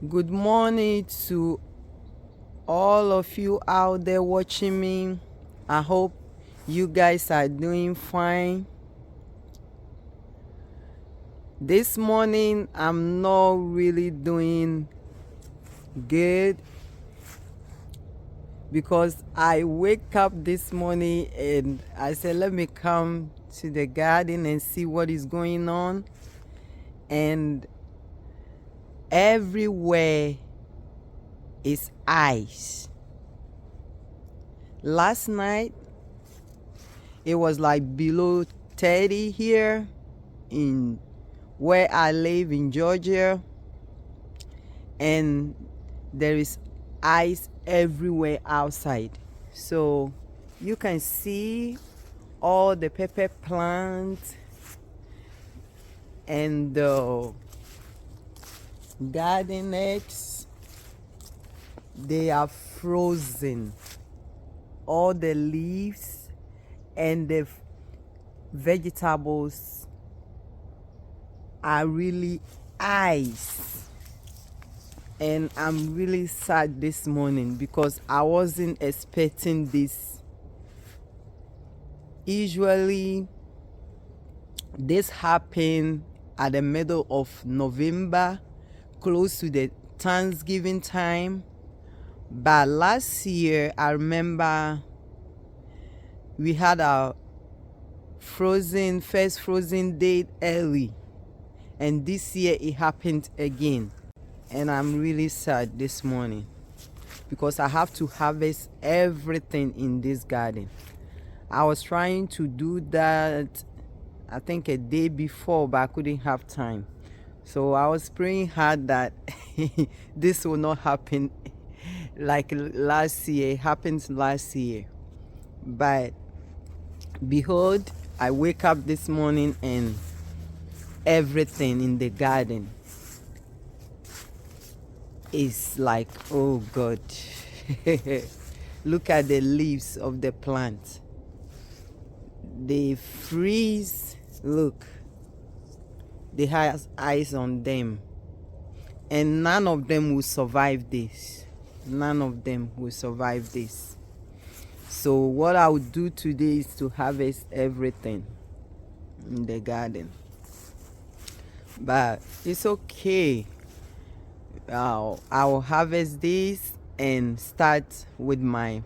Good morning to all of you out there watching me. I hope you guys are doing fine. This morning, I'm not really doing good because I wake up this morning and I said, let me come to the garden and see what is going on. And everywhere is ice. Last night, it was like below 30 here in where I live in Georgia, and there is ice everywhere outside. So you can see all the pepper plants and the garden eggs, they are frozen. All the leaves and the vegetables are really ice. And I'm really sad this morning because I wasn't expecting this. Usually this happened at the middle of November, close to the Thanksgiving time. But last year, I remember we had our first frozen date early. And this year it happened again. And I'm really sad this morning because I have to harvest everything in this garden. I was trying to do that, I think a day before, but I couldn't have time. So I was praying hard that this will not happen like last year. It happened last year. But behold, I wake up this morning and everything in the garden is like, oh God. Look at the leaves of the plant. They freeze. Look, they have eyes on them. And none of them will survive this. None of them will survive this. So what I will do today is to harvest everything in the garden. But it's okay. I will harvest this and start with my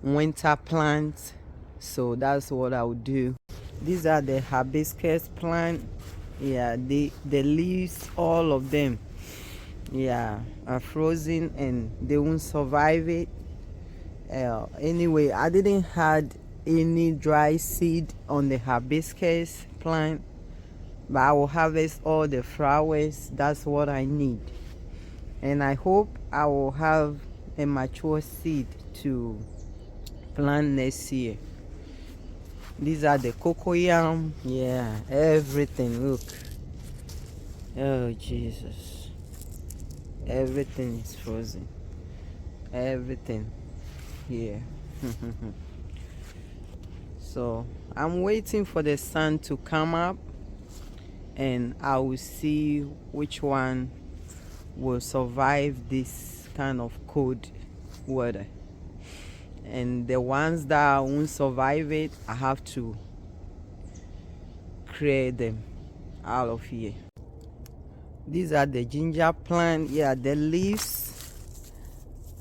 winter plants. So that's what I will do. These are the hibiscus plant. Yeah, the leaves, all of them, yeah, are frozen and they won't survive it. Anyway, I didn't had any dry seed on the hibiscus plant, but I will harvest all the flowers. That's what I need. And I hope I will have a mature seed to plant next year. These are the cocoyam. Yeah, everything. Look. Oh, Jesus. Everything is frozen. Everything here. So I'm waiting for the sun to come up and I will see which one will survive this kind of cold weather. And the ones that won't survive it, I have to clear them out of here. These are the ginger plant. Yeah, the leaves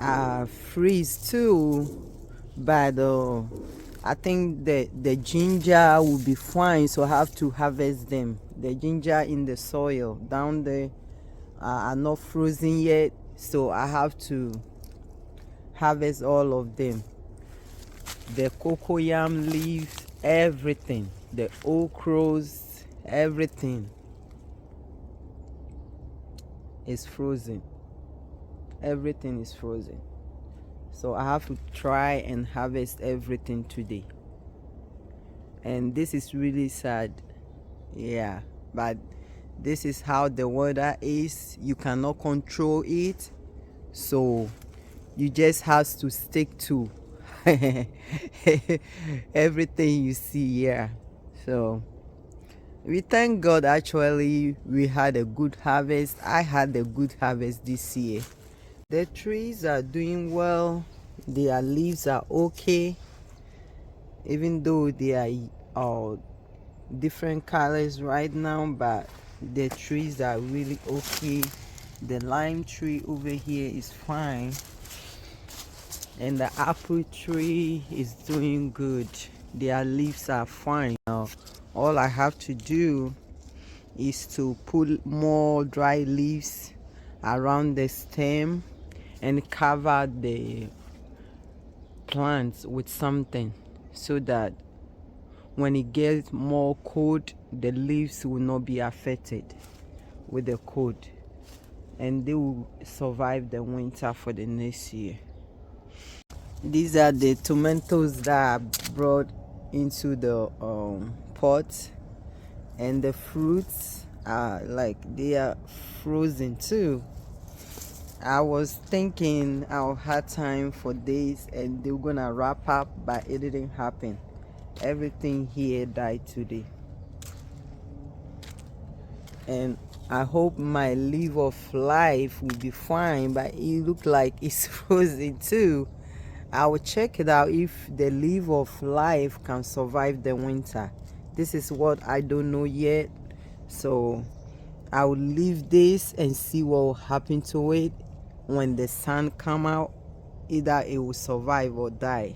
are freeze too, but I think the ginger will be fine, so I have to harvest them. The ginger in the soil down there are not frozen yet, so I have to harvest all of them. The cocoyam leaves, everything, the okras, everything is frozen. Everything is frozen. So I have to try and harvest everything today. And this is really sad. Yeah, but this is how the weather is. You cannot control it. So you just have to stick to everything you see here. So We thank God. Actually, we had a good harvest. I had a good harvest this year. The trees are doing well. Their leaves are okay, even though they are different colors right now, but the trees are really okay. The lime tree over here is fine, and the apple tree is doing good. Their leaves are fine now. All I have to do is to put more dry leaves around the stem and cover the plants with something, so that when it gets more cold, the leaves will not be affected with the cold, and they will survive the winter for the next year. These are the tomatoes that I brought into the pot, and the fruits are like they are frozen too. I was thinking I'll have time for this and they were gonna wrap up, but it didn't happen. Everything here died today, and I hope my leaf of life will be fine, but it looked like it's frozen too. I will check it out if the leaf of life can survive the winter. This is what I don't know yet, so I will leave this and see what will happen to it when the sun come out. Either it will survive or die.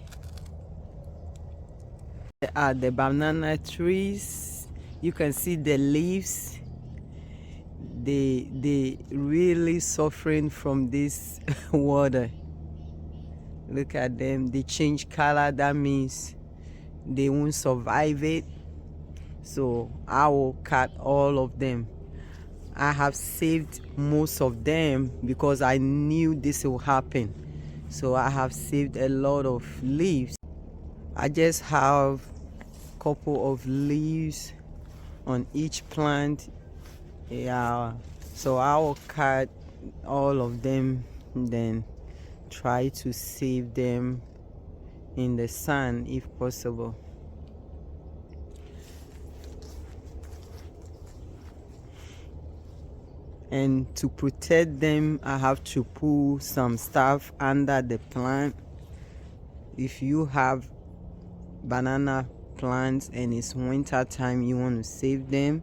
There are the banana trees. You can see the leaves. They really suffering from this water. Look at them. They change color. That means they won't survive it. So I will cut all of them. I have saved most of them because I knew this will happen. So I have saved a lot of leaves. I just have a couple of leaves on each plant. Yeah, so I will cut all of them and then try to save them in the sun if possible. And to protect them, I have to put some stuff under the plant. If you have banana plants and it's winter time, you want to save them,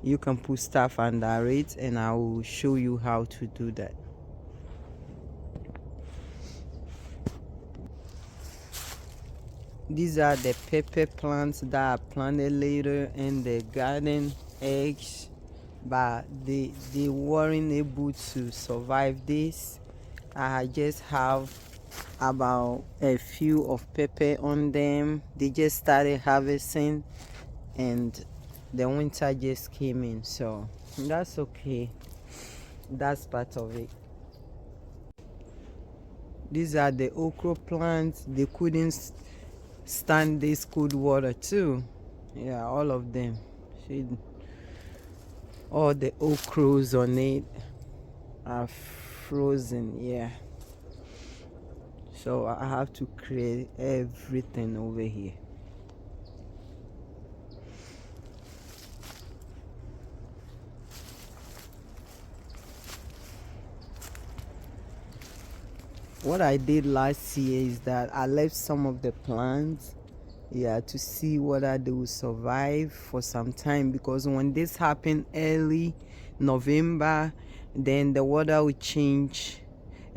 you can put stuff under it, and I will show you how to do that. These are the pepper plants that I planted later in the garden eggs, but they weren't able to survive this. I just have about a few of pepper on them. They just started harvesting and the winter just came in, so that's okay. That's part of it. These are the okra plants. They couldn't stand this cold water too. Yeah, all of them. See, all the okras on it are frozen. Yeah, so I have to create everything over here. What I did last year is that I left some of the plants, yeah, to see whether they will survive for some time, because when this happened early November, then the weather will change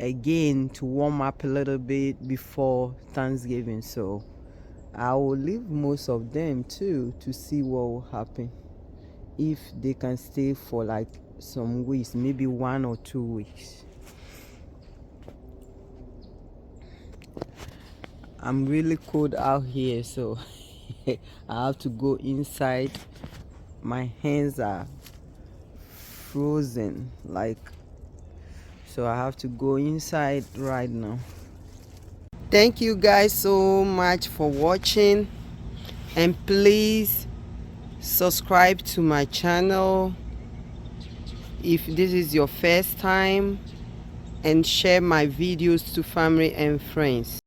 again to warm up a little bit before Thanksgiving. So I will leave most of them too to see what will happen, if they can stay for like some weeks, maybe 1 or 2 weeks. I'm really cold out here, so I have to go inside. My hands are frozen, like, so I have to go inside right now. Thank you guys so much for watching, and please subscribe to my channel if this is your first time, and share my videos to family and friends.